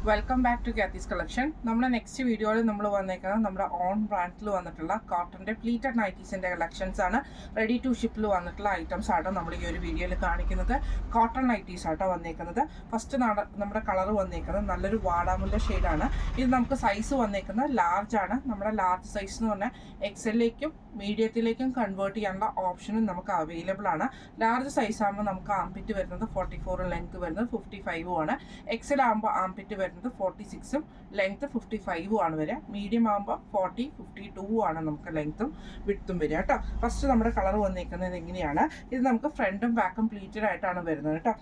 Welcome back to Kathy's collection. നമ്മുടെ next വീഡിയോയിൽ നമ്മൾ വന്നേക്കുന്നത് നമ്മുടെ ഓൺ ബ്രാൻഡിൽ വന്നിട്ടുള്ള കോട്ടൻ്റെ പ്ലീറ്റഡ് നൈറ്റീസിൻ്റെ കളക്ഷൻസ് ആണ്. റെഡി ടു ഷിപ്പിൽ വന്നിട്ടുള്ള ഐറ്റംസ് ആട്ടോ നമ്മൾ ഈ ഒരു വീഡിയോയിൽ കാണിക്കുന്നത്. കോട്ടൺ നൈറ്റീസ് ആട്ടോ വന്നേക്കുന്നത്. ഫസ്റ്റ് നമ്മുടെ കളർ വന്നേക്കുന്നത് നല്ലൊരു വാടാമുല്ല ഷെയ്ഡാണ്. ഇത് നമുക്ക് സൈസ് വന്നേക്കുന്നത് ലാർജ് ആണ്. നമ്മുടെ ലാർജ് സൈസ് എന്ന് പറഞ്ഞാൽ എക്സലിലേക്കും മീഡിയത്തിലേക്കും കൺവേർട്ട് ചെയ്യാനുള്ള ഓപ്ഷനും നമുക്ക് അവൈലബിൾ ആണ്. ലാർജ് സൈസ് ആകുമ്പോൾ നമുക്ക് ആംപിറ്റ് വരുന്നത് 44 ലെങ്ത് വരുന്നത് 55 ആണ്. എക്സൽ ആകുമ്പോൾ ആംപിറ്റ് വരുന്നത് 46 ലെങ്ത് 55 ആണ് വരിക. മീഡിയം ആകുമ്പോൾ 40 52 ആണ് നമുക്ക് ലെങ്ത്തും വിഡ്ത്തും വരിക കേട്ടോ. ഫസ്റ്റ് നമ്മുടെ കളർ വന്നിരിക്കുന്നത് എങ്ങനെയാണ്? ഇത് നമുക്ക് ഫ്രണ്ടും ബാക്കും പ്ലീറ്റഡ് ആയിട്ടാണ് വരുന്നത് കേട്ടോ.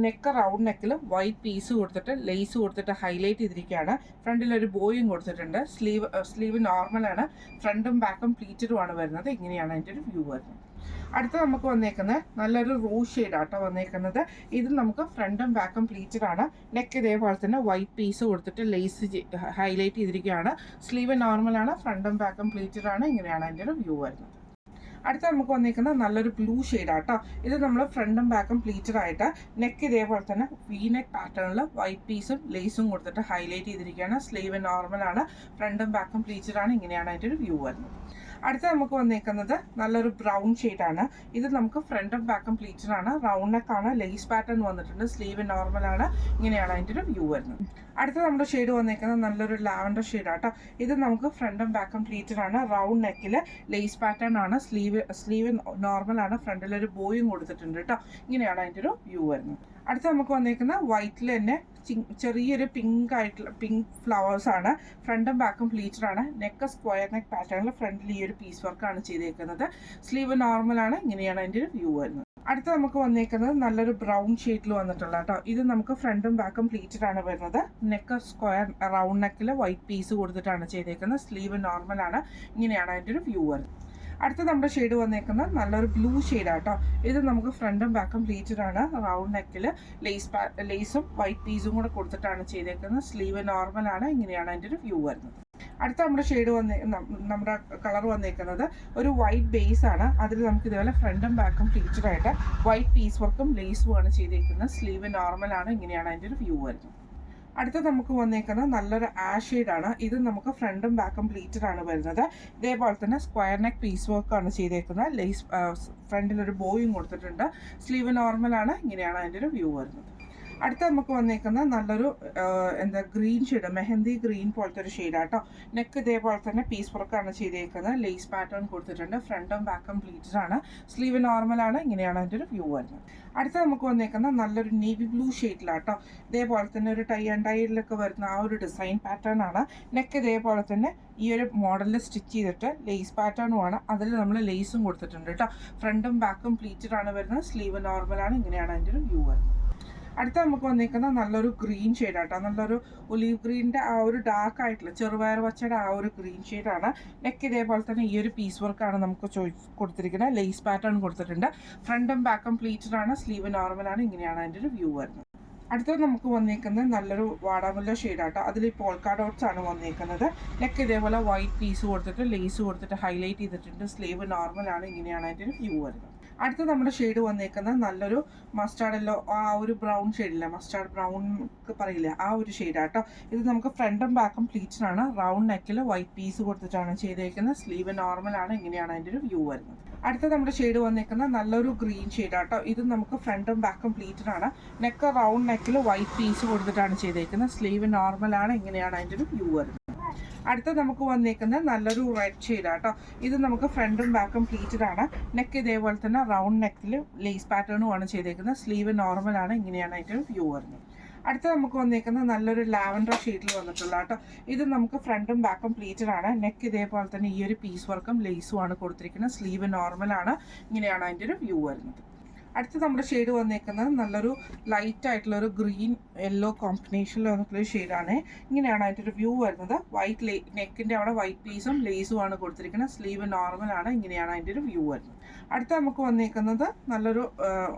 നെക്ക് റൗണ്ട് നെക്കിൽ വൈറ്റ് പീസ് കൊടുത്തിട്ട് ലേസ് കൊടുത്തിട്ട് ഹൈലൈറ്റ് ചെയ്തിരിക്കുകയാണ്. ഫ്രണ്ടിൽ ഒരു ബോയും കൊടുത്തിട്ടുണ്ട്. സ്ലീവ് നോർമലാണ്. ഫ്രണ്ടും ബാക്കും പ്ലീറ്റഡുമാണ് വരുന്നത്. ഇങ്ങനെയാണ് അതിൻ്റെ ഒരു വ്യൂ വരുന്നത്. അടുത്ത നമുക്ക് വന്നേക്കുന്നത് നല്ലൊരു റോസ് ഷെയ്ഡാട്ടോ വന്നേക്കുന്നത്. ഇത് നമുക്ക് ഫ്രണ്ടും ബാക്കും പ്ലീറ്റഡ് ആണ്. നെക്ക് ഇതേപോലെ തന്നെ വൈറ്റ് പീസ് കൊടുത്തിട്ട് ലേസ് ഹൈലൈറ്റ് ചെയ്തിരിക്കുകയാണ്. സ്ലീവ് നോർമലാണ്. ഫ്രണ്ടും ബാക്കും പ്ലീറ്റഡ് ആണ്. ഇങ്ങനെയാണ് അതിൻ്റെ ഒരു വ്യൂ വരുന്നത്. അടുത്ത നമുക്ക് വന്നിരിക്കുന്നത് നല്ലൊരു ബ്ലൂ ഷെയ്ഡാട്ടോ. ഇത് നമ്മൾ ഫ്രണ്ടും ബാക്കും പ്ലീറ്റഡ് ആയിട്ട് നെക്ക് ഇതേപോലെ തന്നെ വി നെക്ക് പാറ്റേണിൽ വൈറ്റ് പീസും ലേസും കൊടുത്തിട്ട് ഹൈലൈറ്റ് ചെയ്തിരിക്കുകയാണ്. സ്ലീവ് നോർമലാണ്. ഫ്രണ്ടും ബാക്കും പ്ലീറ്റഡ് ആണ്. ഇങ്ങനെയാണ് അതിൻ്റെ ഒരു വ്യൂ വരുന്നത്. അടുത്ത നമുക്ക് വന്നേക്കുന്നത് നല്ലൊരു ബ്രൗൺ ഷെയ്ഡാണ്. ഇത് നമുക്ക് ഫ്രണ്ടും ബാക്കും പ്ലീറ്റഡ് ആണ്. റൗണ്ട് നെക്കാണ്. ലേസ് പാറ്റേൺ വന്നിട്ടുണ്ട്. സ്ലീവ് നോർമലാണ്. ഇങ്ങനെയാണ് അതിൻ്റെ ഒരു വ്യൂ വരുന്നത്. അടുത്ത നമ്മുടെ ഷെയ്ഡ് വന്നേക്കുന്നത് നല്ലൊരു ലാവൻഡർ ഷെയ്ഡാട്ടോ. ഇത് നമുക്ക് ഫ്രണ്ടും ബാക്കും പ്ലീറ്റഡ് ആണ്. റൗണ്ട് നെക്കിൽ ലേസ് പാറ്റേൺ ആണ്. സ്ലീവ് നോർമലാണ്. ഫ്രണ്ടിലൊരു ബോയും കൊടുത്തിട്ടുണ്ട് കേട്ടോ. ഇങ്ങനെയാണ് അതിൻ്റെ ഒരു വ്യൂ വരുന്നത്. അടുത്ത നമുക്ക് വന്നേക്കുന്ന വൈറ്റിൽ തന്നെ ചെറിയൊരു പിങ്ക് ഫ്ലവേഴ്സ് ആണ്. ഫ്രണ്ടും ബാക്കും പ്ലീറ്റഡ് ആണ്. നെക്ക് സ്ക്വയർ നെക്ക് പാറ്റേണിൽ ഫ്രണ്ടിൽ ഈ ഒരു പീസ് വർക്കാണ് ചെയ്തേക്കുന്നത്. സ്ലീവ് നോർമലാണ്. ഇങ്ങനെയാണ് അതിൻ്റെ ഒരു വ്യൂ വരുന്നത്. അടുത്ത നമുക്ക് വന്നേക്കുന്നത് നല്ലൊരു ബ്രൗൺ ഷെയ്ഡിൽ വന്നിട്ടുള്ള കേട്ടോ. ഇത് നമുക്ക് ഫ്രണ്ടും ബാക്കും പ്ലീറ്റഡ് ആണ് വരുന്നത്. നെക്ക് സ്ക്വയർ റൗണ്ട് നെക്കിൽ വൈറ്റ് പീസ് കൊടുത്തിട്ടാണ് ചെയ്തേക്കുന്നത്. സ്ലീവ് നോർമലാണ്. ഇങ്ങനെയാണ് അതിൻ്റെ ഒരു വ്യൂ വരുന്നത്. അടുത്ത നമ്മുടെ ഷെയ്ഡ് വന്നേക്കുന്നത് നല്ലൊരു ബ്ലൂ ഷെയ്ഡാട്ടോ. ഇത് നമുക്ക് ഫ്രണ്ടും ബാക്കും പ്ലീറ്റഡ് ആണ്. റൗണ്ട് നെക്കിൽ ലേസും വൈറ്റ് പീസും കൂടെ കൊടുത്തിട്ടാണ് ചെയ്തേക്കുന്നത്. സ്ലീവ് നോർമലാണ്. ഇങ്ങനെയാണ് അതിൻ്റെ ഒരു വ്യൂ വരുന്നത്. അടുത്ത നമ്മുടെ ഷെയ്ഡ് നമ്മുടെ കളർ വന്നേക്കുന്നത് ഒരു വൈറ്റ് ബേസ് ആണ്. അതിൽ നമുക്ക് ഇതേപോലെ ഫ്രണ്ടും ബാക്കും പ്ലീറ്റഡ് ആയിട്ട് വൈറ്റ് പീസ് വർക്കും ലേസും ആണ് ചെയ്തേക്കുന്നത്. സ്ലീവ് നോർമലാണ്. ഇങ്ങനെയാണ് അതിൻ്റെ ഒരു വ്യൂ വരുന്നത്. അടുത്ത നമുക്ക് വന്നേക്കുന്നത് നല്ലൊരു ആഷ് ഷെയ്ഡാണ്. ഇത് നമുക്ക് ഫ്രണ്ടും ബാക്കും പ്ലീറ്റഡ് ആണ് വരുന്നത്. ഇതേപോലെ തന്നെ സ്ക്വയർ നെക്ക് പീസ് വർക്കാണ് ചെയ്തേക്കുന്നത്. ലേസ് ഫ്രണ്ടിലൊരു ബോയും കൊടുത്തിട്ടുണ്ട്. സ്ലീവ് നോർമലാണ്. ഇങ്ങനെയാണ് അതിൻ്റെ ഒരു വ്യൂ വരുന്നത്. അടുത്ത നമുക്ക് വന്നേക്കുന്നത് നല്ലൊരു ഗ്രീൻ ഷെയ്ഡ്, മെഹന്തി ഗ്രീൻ പോലത്തെ ഒരു ഷെയ്ഡാട്ടോ. നെക്ക് ഇതേപോലെ തന്നെ പീസ് വർക്കാണ് ചെയ്തേക്കുന്നത്. ലേസ് പാറ്റേൺ കൊടുത്തിട്ടുണ്ട്. ഫ്രണ്ടും ബാക്കും പ്ലീറ്റഡ് ആണ്. സ്ലീവ് നോർമലാണ്. ഇങ്ങനെയാണ് അതിൻ്റെ ഒരു വ്യൂ വരുന്നത്. അടുത്ത നമുക്ക് വന്നേക്കുന്നത് നല്ലൊരു നേവി ബ്ലൂ ഷെയ്ഡിലാട്ടോ. ഇതേപോലെ തന്നെ ഒരു ടൈ ആൻഡ് ടൈയിലൊക്കെ വരുന്ന ആ ഒരു ഡിസൈൻ പാറ്റേൺ ആണ്. നെക്ക് ഇതേപോലെ തന്നെ ഈ ഒരു മോഡലിൽ സ്റ്റിച്ച് ചെയ്തിട്ട് ലേസ് പാറ്റേണുമാണ്. അതിൽ നമ്മൾ ലേസും കൊടുത്തിട്ടുണ്ട് കേട്ടോ. ഫ്രണ്ടും ബാക്കും പ്ലീറ്റഡ് ആണ് വരുന്നത്. സ്ലീവ് നോർമലാണ്. ഇങ്ങനെയാണ് അതിൻ്റെ ഒരു വ്യൂ വരുന്നത്. അടുത്ത നമുക്ക് വന്നിരിക്കുന്നത് നല്ലൊരു ഗ്രീൻ ഷെയ്ഡാട്ടോ. നല്ലൊരു ഒലീവ് ഗ്രീനിൻ്റെ ആ ഒരു ഡാർക്ക് ആയിട്ടുള്ള ചെറുപയർ പച്ചയുടെ ആ ഒരു ഗ്രീൻ ഷെയ്ഡാണ്. നെക്ക് ഇതേപോലെ തന്നെ ഈ ഒരു പീസ് വർക്കാണ് നമുക്ക് കൊടുത്തിരിക്കുന്നത്. ലേസ് പാറ്റേൺ കൊടുത്തിട്ടുണ്ട്. ഫ്രണ്ടും ബാക്കും പ്ലീറ്റഡ് ആണ്. സ്ലീവ് നോർമലാണ്. ഇങ്ങനെയാണ് അതിൻ്റെ ഒരു വ്യൂ വരുന്നത്. അടുത്തത് നമുക്ക് വന്നിരിക്കുന്നത് നല്ലൊരു വാടാമുല്ല ഷെയ്ഡാട്ടോ. അതിൽ പോൾക്കാ ഡോട്ട്സ് ആണ് വന്നിരിക്കുന്നത്. നെക്ക് ഇതേപോലെ വൈറ്റ് പീസ് കൊടുത്തിട്ട് ലേസ് കൊടുത്തിട്ട് ഹൈലൈറ്റ് ചെയ്തിട്ടുണ്ട്. സ്ലീവ് നോർമലാണ്. ഇങ്ങനെയാണ് അതിൻ്റെ ഒരു വ്യൂ വരുന്നത്. അടുത്ത നമ്മുടെ ഷെയ്ഡ് വന്നേക്കുന്നത് നല്ലൊരു മസ്റ്റാർഡ് യെല്ലോ, ആ ഒരു ബ്രൗൺ ഷെയ്ഡില്ല, മസ്റ്റാർഡ് ബ്രൗൺ പറയില്ല, ആ ഒരു ഷെയ്ഡാട്ടോ. ഇത് നമുക്ക് ഫ്രണ്ടും ബാക്കും പ്ലീറ്റഡ് ആണ്. റൗണ്ട് നെക്കിൽ വൈറ്റ് പീസ് കൊടുത്തിട്ടാണ് ചെയ്തേക്കുന്നത്. സ്ലീവ് നോർമലാണ്. ഇങ്ങനെയാണ് അതിൻ്റെ ഒരു വ്യൂ വരുന്നത്. അടുത്ത നമ്മുടെ ഷെയ്ഡ് വന്നേക്കുന്നത് നല്ലൊരു ഗ്രീൻ ഷെയ്ഡാട്ടോ. ഇത് നമുക്ക് ഫ്രണ്ടും ബാക്കും പ്ലീറ്റഡ് ആണ്. നെക്ക് റൗണ്ട് നെക്കിൽ വൈറ്റ് പീസ് കൊടുത്തിട്ടാണ് ചെയ്തേക്കുന്നത്. സ്ലീവ് നോർമലാണ്. ഇങ്ങനെയാണ് അതിൻ്റെ ഒരു വ്യൂ വരുന്നത്. അടുത്ത നമുക്ക് വന്നേക്കുന്നത് നല്ലൊരു റെഡ് ഷെയ്ഡാട്ടോ. ഇത് നമുക്ക് ഫ്രണ്ടും ബാക്കും പ്ലീറ്റഡ് ആണ്. നെക്ക് ഇതേപോലെ തന്നെ റൗണ്ട് നെക്കിൽ ലേസ് പാറ്റേണുമാണ് ചെയ്തേക്കുന്നത്. സ്ലീവ് നോർമലാണ്. ഇങ്ങനെയാണ് അതിൻ്റെ ഒരു വ്യൂ വരുന്നത്. അടുത്ത നമുക്ക് വന്നേക്കുന്നത് നല്ലൊരു ലാവൻഡർ ഷെയ്ഡിൽ വന്നിട്ടുള്ള കേട്ടോ. ഇത് നമുക്ക് ഫ്രണ്ടും ബാക്കും പ്ലീറ്റഡ് ആണ്. നെക്ക് ഇതേപോലെ തന്നെ ഈ ഒരു പീസ് വർക്കും ലേസും ആണ് കൊടുത്തിരിക്കുന്നത്. സ്ലീവ് നോർമലാണ്. ഇങ്ങനെയാണ് അതിൻ്റെ ഒരു വ്യൂ വരുന്നത്. അടുത്ത നമ്മുടെ ഷെയ്ഡ് വന്നേക്കുന്നത് നല്ലൊരു ലൈറ്റ് ആയിട്ടുള്ള ഒരു ഗ്രീൻ യെല്ലോ കോമ്പിനേഷനിൽ വന്നിട്ടുള്ള ഷെയ്ഡാണ്. ഇങ്ങനെയാണ് അതിൻ്റെ ഒരു വ്യൂ വരുന്നത്. വൈറ്റ് നെക്കിൻ്റെ അവിടെ വൈറ്റ് പീസും ലേസും ആണ് കൊടുത്തിരിക്കുന്നത്. സ്ലീവ് നോർമലാണ്. ഇങ്ങനെയാണ് അതിൻ്റെ ഒരു വ്യൂ വരുന്നത്. അടുത്ത നമുക്ക് വന്നേക്കുന്നത് നല്ലൊരു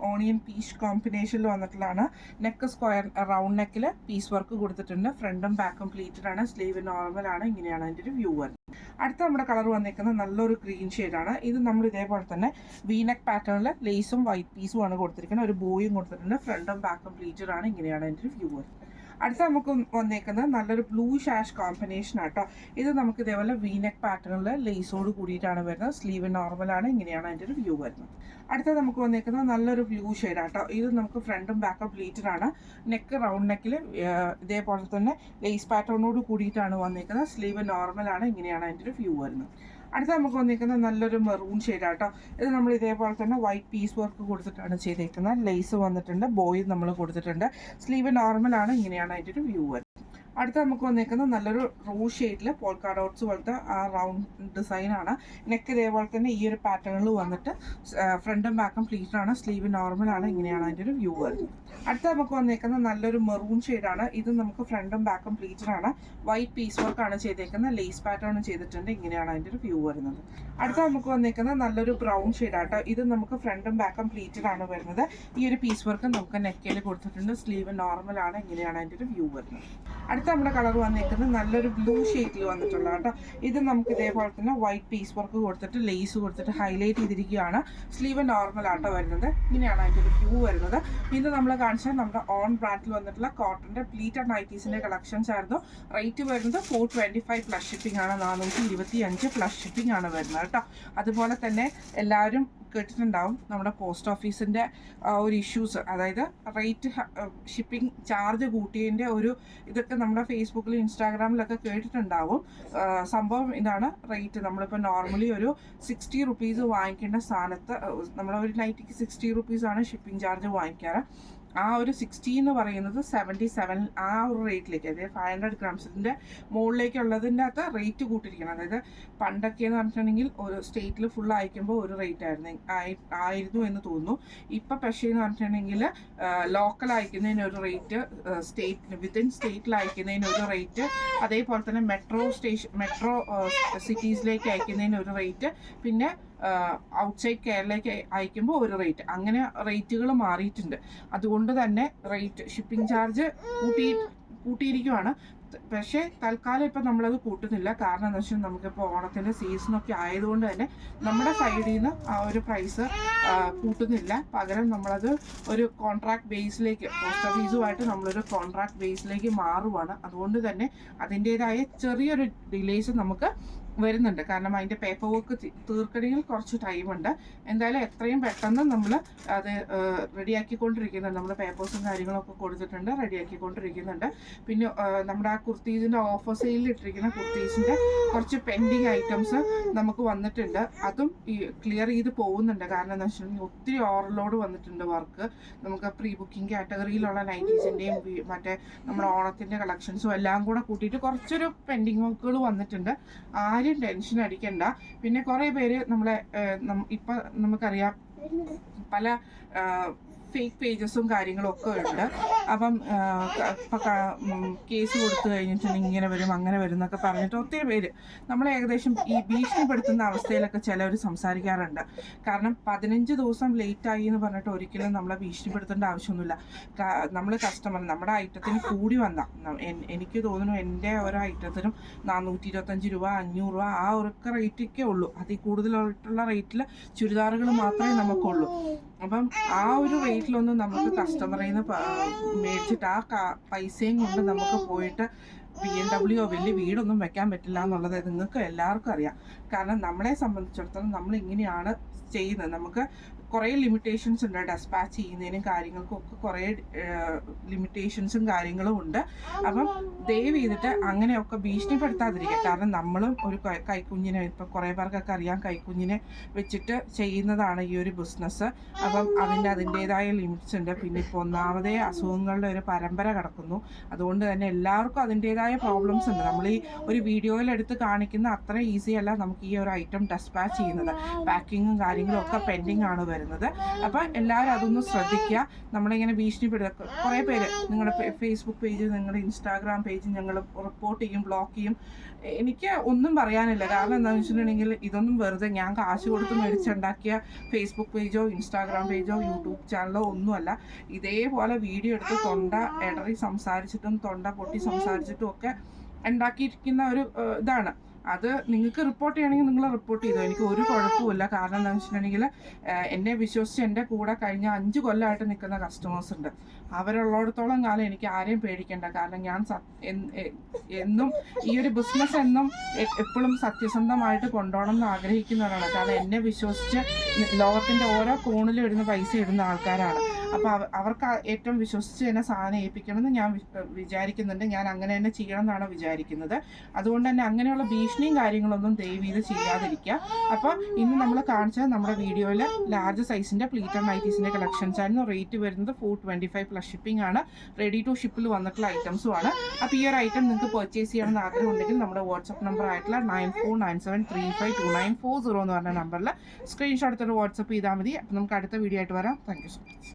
ഓണിയൻ പീച്ച് കോമ്പിനേഷനിൽ വന്നിട്ടുള്ളതാണ്. നെക്ക് സ്ക്വയർ റൗണ്ട് നെക്കിൽ പീസ് വർക്ക് കൊടുത്തിട്ടുണ്ട്. ഫ്രണ്ടും ബാക്കും പ്ലീറ്റഡ് ആണ്. സ്ലീവ് നോർമലാണ്. ഇങ്ങനെയാണ് അതിൻ്റെ ഒരു വ്യൂ വരുന്നത്. അടുത്ത നമ്മുടെ കളർ വന്നിരിക്കുന്നത് നല്ലൊരു ഗ്രീൻ ഷെയ്ഡാണ്. ഇത് നമ്മൾ ഇതേപോലെ തന്നെ വി നെക്ക് പാറ്റേണിൽ ലേസും വൈറ്റ് പീസും ആണ് കൊടുത്തിരിക്കുന്നത്. ഒരു ബോയും കൊടുത്തിട്ടുണ്ട്. ഫ്രണ്ടും ബാക്കും പ്ലീറ്റഡ് ആണ്. ഇങ്ങനെയാണ് അതിൻ്റെ ഒരു വ്യൂ വരുന്നത്. അടുത്ത നമുക്ക് വന്നേക്കുന്നത് നല്ലൊരു ബ്ലൂ ഷാഷ് കോമ്പിനേഷൻ ആട്ടോ. ഇത് നമുക്ക് ഇതേപോലെ വീനെക്ക് പാറ്റേണിൽ ലേസോട് കൂടിയിട്ടാണ് വരുന്നത്. സ്ലീവ് നോർമലാണ്. ഇങ്ങനെയാണ് അതിൻ്റെ ഒരു വ്യൂ വരുന്നത്. അടുത്ത നമുക്ക് വന്നേക്കുന്നത് നല്ലൊരു ബ്ലൂ ഷെയ്ഡ് ആട്ടോ. ഇത് നമുക്ക് ഫ്രണ്ടും ബാക്കും പ്ലീറ്റഡ് ആണ്. നെക്ക് റൗണ്ട് നെക്കിൽ ഇതേപോലെ തന്നെ ലേസ് പാറ്റേണോട് കൂടിയിട്ടാണ് വന്നേക്കുന്നത്. സ്ലീവ് നോർമലാണ്. ഇങ്ങനെയാണ് അതിൻ്റെ ഒരു വ്യൂ വരുന്നത്. അടുത്ത നമുക്ക് വന്നിരിക്കുന്നത് നല്ലൊരു മെറൂൺ ഷെയ്ഡാട്ടോ. ഇത് നമ്മൾ ഇതേപോലെ തന്നെ വൈറ്റ് പീസ് വർക്ക് കൊടുത്തിട്ടാണ് ചെയ്തേക്കുന്നത്. ലേസ് വന്നിട്ടുണ്ട്, ബോയ് നമ്മൾ കൊടുത്തിട്ടുണ്ട്. സ്ലീവ് നോർമലാണ്. ഇങ്ങനെയാണ് അതിൻ്റെ ഒരു വ്യൂ വരുന്നത്. അടുത്ത നമുക്ക് വന്നേക്കുന്നത് നല്ലൊരു റോസ് ഷെയ്ഡിൽ പോൾക്കാ ഡോട്ട്സ് പോലത്തെ ആ റൗണ്ട് ഡിസൈനാണ്. നെക്ക് ഇതേപോലെ തന്നെ ഈ ഒരു പാറ്റേണിൽ വന്നിട്ട് ഫ്രണ്ടും ബാക്കും പ്ലീറ്റാണ്. സ്ലീവ് നോർമലാണ്. ഇങ്ങനെയാണ് അതിൻ്റെ ഒരു വ്യൂ വരുന്നത്. അടുത്ത നമുക്ക് വന്നേക്കുന്നത് നല്ലൊരു മെറൂൺ ഷെയ്ഡാണ്. ഇത് നമുക്ക് ഫ്രണ്ടും ബാക്കും പ്ലീറ്റഡാണ്. വൈറ്റ് പീസ് വർക്കാണ് ചെയ്തേക്കുന്നത്. ലേസ് പാറ്റേൺ ചെയ്തിട്ടുണ്ട്. ഇങ്ങനെയാണ് അതിൻ്റെ ഒരു വ്യൂ വരുന്നത്. അടുത്ത നമുക്ക് വന്നേക്കുന്നത് നല്ലൊരു ബ്രൗൺ ഷെയ്ഡാട്ടോ. ഇത് നമുക്ക് ഫ്രണ്ടും ബാക്കും പ്ലീറ്റഡാണ് വരുന്നത്. ഈ ഒരു പീസ് വർക്ക് നമുക്ക് നെക്കയിൽ കൊടുത്തിട്ടുണ്ട്. സ്ലീവ് നോർമലാണ്. ഇങ്ങനെയാണ് അതിൻ്റെ ഒരു വ്യൂ വരുന്നത്. അടുത്ത നമ്മുടെ കളർ വന്നിരിക്കുന്നത് നല്ലൊരു ബ്ലൂ ഷെയ്ഡിൽ വന്നിട്ടുള്ള കേട്ടോ. ഇത് നമുക്ക് ഇതേപോലെ തന്നെ വൈറ്റ് പീസ് വർക്ക് കൊടുത്തിട്ട് ലേസ് കൊടുത്തിട്ട് ഹൈലൈറ്റ് ചെയ്തിരിക്കുകയാണ്. സ്ലീവ് നോർമൽ ആട്ടോ വരുന്നത്. ഇങ്ങനെയാണ് അതിൻ്റെ ഒരു വ്യൂ വരുന്നത്. ഇത് നമ്മൾ കാണിച്ചാൽ നമ്മുടെ ഓൺ ബ്രാൻഡിൽ വന്നിട്ടുള്ള കോട്ടൻ്റെ പ്ലീറ്റഡ് നൈറ്റീസിൻ്റെ കളക്ഷൻസ് ആയിരുന്നു. റേറ്റ് വരുന്നത് 425 പ്ലസ് ഷിപ്പിംഗ് ആണ്. 425 പ്ലസ് ഷിപ്പിംഗ് ആണ് വരുന്നത് കേട്ടോ. അതുപോലെ തന്നെ എല്ലാവരും കേട്ടിട്ടുണ്ടാവും നമ്മുടെ പോസ്റ്റ് ഓഫീസിൻ്റെ ഒരു ഇഷ്യൂസ്, അതായത് റേറ്റ് ഷിപ്പിംഗ് ചാർജ് കൂട്ടിയതിൻ്റെ ഒരു ഇതൊക്കെ നമ്മുടെ ഫേസ്ബുക്കിലും ഇൻസ്റ്റാഗ്രാമിലൊക്കെ കേട്ടിട്ടുണ്ടാവും. സംഭവം ഇതാണ്. റേറ്റ് നമ്മളിപ്പോൾ നോർമലി ഒരു 60 റുപ്പീസ് വാങ്ങിക്കേണ്ട സ്ഥാനത്ത് നമ്മളൊരു നൈറ്റിക്ക് 60 റുപ്പീസാണ് ഷിപ്പിംഗ് ചാർജ് വാങ്ങിക്കാറ്. ആ ഒരു 60 എന്ന് പറയുന്നത് 77 ആ ഒരു റേറ്റിലേക്ക്, അതായത് 500 ഗ്രാംസിൻ്റെ മുകളിലേക്കുള്ളതിൻ്റെ അകത്ത് റേറ്റ് കൂട്ടിയിരിക്കണം. അതായത് പണ്ടൊക്കെ എന്ന് പറഞ്ഞിട്ടുണ്ടെങ്കിൽ ഒരു സ്റ്റേറ്റിൽ ഫുൾ അയക്കുമ്പോൾ ഒരു റേറ്റ് ആയിരുന്നു എന്ന് തോന്നുന്നു. ഇപ്പം പക്ഷേ എന്ന് പറഞ്ഞിട്ടുണ്ടെങ്കിൽ ലോക്കൽ അയക്കുന്നതിന് ഒരു റേറ്റ്, സ്റ്റേറ്റിന് വിത്തിൻ സ്റ്റേറ്റിൽ അയക്കുന്നതിന് ഒരു റേറ്റ്, അതേപോലെ തന്നെ മെട്രോ സിറ്റീസിലേക്ക് അയക്കുന്നതിന് ഒരു റേറ്റ്, പിന്നെ ഔട്ട്സൈഡ് കേരളയ്ക്ക് അയക്കുമ്പോൾ ഒരു റേറ്റ്, അങ്ങനെ റേറ്റുകൾ മാറിയിട്ടുണ്ട്. അതുകൊണ്ട് തന്നെ റേറ്റ് ഷിപ്പിംഗ് ചാർജ് കൂട്ടിയിരിക്കുവാണ്. പക്ഷേ തൽക്കാലം ഇപ്പം നമ്മളത് കൂട്ടുന്നില്ല. കാരണം എന്താ വെച്ചാൽ നമുക്കിപ്പോൾ ഓണത്തിൻ്റെ സീസണൊക്കെ ആയതുകൊണ്ട് തന്നെ നമ്മുടെ സൈഡിൽ നിന്ന് ആ ഒരു പ്രൈസ് കൂട്ടുന്നില്ല. പകരം നമ്മളത് ഒരു കോൺട്രാക്ട് ബേസിലേക്ക്, പോസ്റ്റ് ഓഫീസുമായിട്ട് നമ്മളൊരു കോൺട്രാക്ട് ബേസിലേക്ക് മാറുവാണ്. അതുകൊണ്ട് തന്നെ അതിൻ്റേതായ ചെറിയൊരു ഡിലേസ് നമുക്ക് വരുന്നുണ്ട്. കാരണം അതിൻ്റെ പേപ്പർ വർക്ക് തീർക്കണമെങ്കിൽ കുറച്ച് ടൈമുണ്ട്. എന്തായാലും എത്രയും പെട്ടെന്ന് നമ്മൾ അത് റെഡിയാക്കിക്കൊണ്ടിരിക്കുന്നുണ്ട്. നമ്മൾ പേപ്പേഴ്സും കാര്യങ്ങളൊക്കെ കൊടുത്തിട്ടുണ്ട്, റെഡിയാക്കിക്കൊണ്ടിരിക്കുന്നുണ്ട്. പിന്നെ നമ്മുടെ ആ കുർത്തീസിൻ്റെ ഓഫർ സെയിലിൽ ഇട്ടിരിക്കുന്ന കുർത്തീസിൻ്റെ കുറച്ച് പെൻഡിങ് ഐറ്റംസ് നമുക്ക് വന്നിട്ടുണ്ട്. അതും ക്ലിയർ ചെയ്ത് പോകുന്നുണ്ട്. കാരണം എന്താ വെച്ചിട്ടുണ്ടെങ്കിൽ ഒത്തിരി ഓവർലോഡ് വന്നിട്ടുണ്ട് വർക്ക്. നമുക്ക് പ്രീ ബുക്കിംഗ് കാറ്റഗറിയിലുള്ള നൈറ്റീസിൻ്റെയും മറ്റേ നമ്മുടെ ഓണത്തിൻ്റെ കളക്ഷൻസും എല്ലാം കൂടെ കൂട്ടിയിട്ട് കുറച്ചൊരു പെൻഡിങ് വർക്കുകൾ വന്നിട്ടുണ്ട്. ആരും ടെൻഷൻ അടിക്കണ്ട. പിന്നെ കുറേ പേര് നമ്മളെ ഇപ്പം നമുക്കറിയാം പല ഫേക്ക് പേജസും കാര്യങ്ങളും ഒക്കെ ഉണ്ട്. അപ്പം കേസ് കൊടുത്തു കഴിഞ്ഞിട്ടുണ്ടെങ്കിൽ ഇങ്ങനെ വരും അങ്ങനെ വരും എന്നൊക്കെ പറഞ്ഞിട്ട് ഒത്തിരി പേര് നമ്മളെ ഏകദേശം ഈ ഭീഷണിപ്പെടുത്തുന്ന അവസ്ഥയിലൊക്കെ ചിലവർ സംസാരിക്കാറുണ്ട്. കാരണം 15 ദിവസം ലേറ്റായി എന്ന് പറഞ്ഞിട്ട് ഒരിക്കലും നമ്മളെ ഭീഷണിപ്പെടുത്തേണ്ട ആവശ്യമൊന്നുമില്ല. നമ്മൾ കസ്റ്റമർ നമ്മുടെ ഐറ്റത്തിന് കൂടി വന്നാൽ, എനിക്ക് തോന്നുന്നു എൻ്റെ ഓരോ ഐറ്റത്തിനും 425 രൂപ 500 രൂപ ആ ഒരു റേറ്റൊക്കെ ഉള്ളൂ. അതിൽ കൂടുതലായിട്ടുള്ള റേറ്റിൽ ചുരിദാറുകൾ മാത്രമേ നമുക്കുള്ളൂ. അപ്പം ആ ഒരു റേറ്റിലൊന്നും നമുക്ക് കസ്റ്റമറിൽ നിന്ന് മേടിച്ചിട്ട് ആ പൈസയും കൊണ്ട് നമുക്ക് പോയിട്ട് BMW വലിയ വീടൊന്നും വെക്കാൻ പറ്റില്ല എന്നുള്ളത് നിങ്ങൾക്ക് എല്ലാവർക്കും അറിയാം. കാരണം നമ്മളെ സംബന്ധിച്ചിടത്തോളം നമ്മൾ ഇങ്ങനെയാണ് ചെയ്യുന്നത്. നമുക്ക് കുറേ ലിമിറ്റേഷൻസ് ഉണ്ട്. ഡെസ്പാച്ച് ചെയ്യുന്നതിനും കാര്യങ്ങൾക്കും ഒക്കെ കുറേ ലിമിറ്റേഷൻസും കാര്യങ്ങളും ഉണ്ട്. അപ്പം ദയവ് ചെയ്തിട്ട് അങ്ങനെയൊക്കെ ഭീഷണിപ്പെടുത്താതിരിക്കുക. കാരണം നമ്മളും ഒരു കൈക്കുഞ്ഞിനെ, ഇപ്പം കുറേ പേർക്കൊക്കെ അറിയാം, കൈക്കുഞ്ഞിനെ വെച്ചിട്ട് ചെയ്യുന്നതാണ് ഈ ഒരു ബിസിനസ്. അപ്പം അതിൻ്റേതായ ലിമിറ്റ്സ് ഉണ്ട്. പിന്നെ ഇപ്പോൾ ഒന്നാമതേ അസുഖങ്ങളുടെ ഒരു പരമ്പര കിടക്കുന്നു. അതുകൊണ്ട് തന്നെ എല്ലാവർക്കും അതിൻ്റേതായ പ്രോബ്ലംസ് ഉണ്ട്. നമ്മൾ ഈ ഒരു വീഡിയോയിൽ എടുത്ത് കാണിക്കുന്ന അത്ര ഈസി അല്ല നമുക്ക് ഈ ഒരു ഐറ്റം ഡെസ്പാച്ച് ചെയ്യുന്നത്. പാക്കിങ്ങും കാര്യങ്ങളും ഒക്കെ പെൻഡിങ് ആണ് വരുന്നത്. അപ്പം എല്ലാവരും അതൊന്ന് ശ്രദ്ധിക്കുക. നമ്മളിങ്ങനെ ഭീഷണിപ്പെടുത്തുക. കുറേ പേര് നിങ്ങളുടെ ഫേസ്ബുക്ക് പേജ്, നിങ്ങളുടെ ഇൻസ്റ്റാഗ്രാം പേജ് ഞങ്ങൾ റിപ്പോർട്ട് ചെയ്യും, ബ്ലോക്ക് ചെയ്യും. എനിക്ക് ഒന്നും പറയാനില്ല. കാരണം എന്താണെന്ന് വെച്ചിട്ടുണ്ടെങ്കിൽ ഇതൊന്നും വെറുതെ ഞാൻ കാശ് കൊടുത്ത് മേടിച്ചുണ്ടാക്കിയ ഫേസ്ബുക്ക് പേജോ ഇൻസ്റ്റാഗ്രാം പേജോ യൂട്യൂബ് ചാനലോ ഒന്നുമല്ല. ഇതേപോലെ വീഡിയോ എടുത്ത് തൊണ്ട ഇടറി സംസാരിച്ചിട്ടും തൊണ്ട പൊട്ടി സംസാരിച്ചിട്ടും ഒക്കെ ഉണ്ടാക്കിയിരിക്കുന്ന ഒരു ഇതാണ്. അത് നിങ്ങൾക്ക് റിപ്പോർട്ട് ചെയ്യണമെങ്കിൽ നിങ്ങൾ റിപ്പോർട്ട് ചെയ്തോ, എനിക്ക് ഒരു കുഴപ്പമില്ല. കാരണം എന്താണെന്ന് വെച്ചിട്ടുണ്ടെങ്കിൽ എന്നെ വിശ്വസിച്ച് എൻ്റെ കൂടെ കഴിഞ്ഞ 5 കൊല്ലമായിട്ട് നിൽക്കുന്ന കസ്റ്റമേഴ്സ് ഉണ്ട്. അവരുള്ളിടത്തോളം കാലം എനിക്ക് ആരെയും പേടിക്കേണ്ട. കാരണം ഞാൻ എന്നും ഈ ഒരു ബിസിനസ് എന്നും എപ്പോഴും സത്യസന്ധമായിട്ട് കൊണ്ടുപോകണം എന്ന് ആഗ്രഹിക്കുന്നവരാണ്. കാരണം എന്നെ വിശ്വസിച്ച് ലോകത്തിൻ്റെ ഓരോ കോണിലും ഇടുന്ന പൈസ ഇടുന്ന ആൾക്കാരാണ്. അപ്പോൾ അവർക്ക് ഏറ്റവും വിശ്വസിച്ച് തന്നെ സാധനം ഏൽപ്പിക്കണമെന്ന് ഞാൻ വിചാരിക്കുന്നുണ്ട്. ഞാൻ അങ്ങനെ തന്നെ ചെയ്യണം എന്നാണ് വിചാരിക്കുന്നത്. അതുകൊണ്ട് തന്നെ അങ്ങനെയുള്ള ഭീഷണിയും കാര്യങ്ങളൊന്നും ദയവ് ചെയ്ത് ചെയ്യാതിരിക്കുക. അപ്പോൾ ഇന്ന് നമ്മൾ കാണിച്ചത് നമ്മുടെ വീഡിയോയിൽ ലാർജ് സൈസിൻ്റെ പ്ലീറ്റഡ് നൈറ്റീസിൻ്റെ കളക്ഷൻസ് ആയിരുന്നു. റേറ്റ് വരുന്നത് 425 പ്ലസ് ഷിപ്പിംഗ് ആണ്. റെഡി ടു ഷിപ്പിൽ വന്നിട്ടുള്ള ഐറ്റംസും ആണ്. അപ്പോൾ ഈ ഒരു ഐറ്റം നിങ്ങൾക്ക് പർച്ചേസ് ചെയ്യണമെന്ന് ആഗ്രഹം ഉണ്ടെങ്കിൽ നമ്മുടെ വാട്സപ്പ് നമ്പർ ആയിട്ടുള്ള 9497352940 എന്ന് പറഞ്ഞ നമ്പറിൽ സ്ക്രീൻഷോട്ട് എടുത്തിട്ട് വാട്സപ്പ് ചെയ്താൽ മതി. അപ്പോൾ നമുക്ക് അടുത്ത വീഡിയോ ആയിട്ട് വരാം. Thank you so much.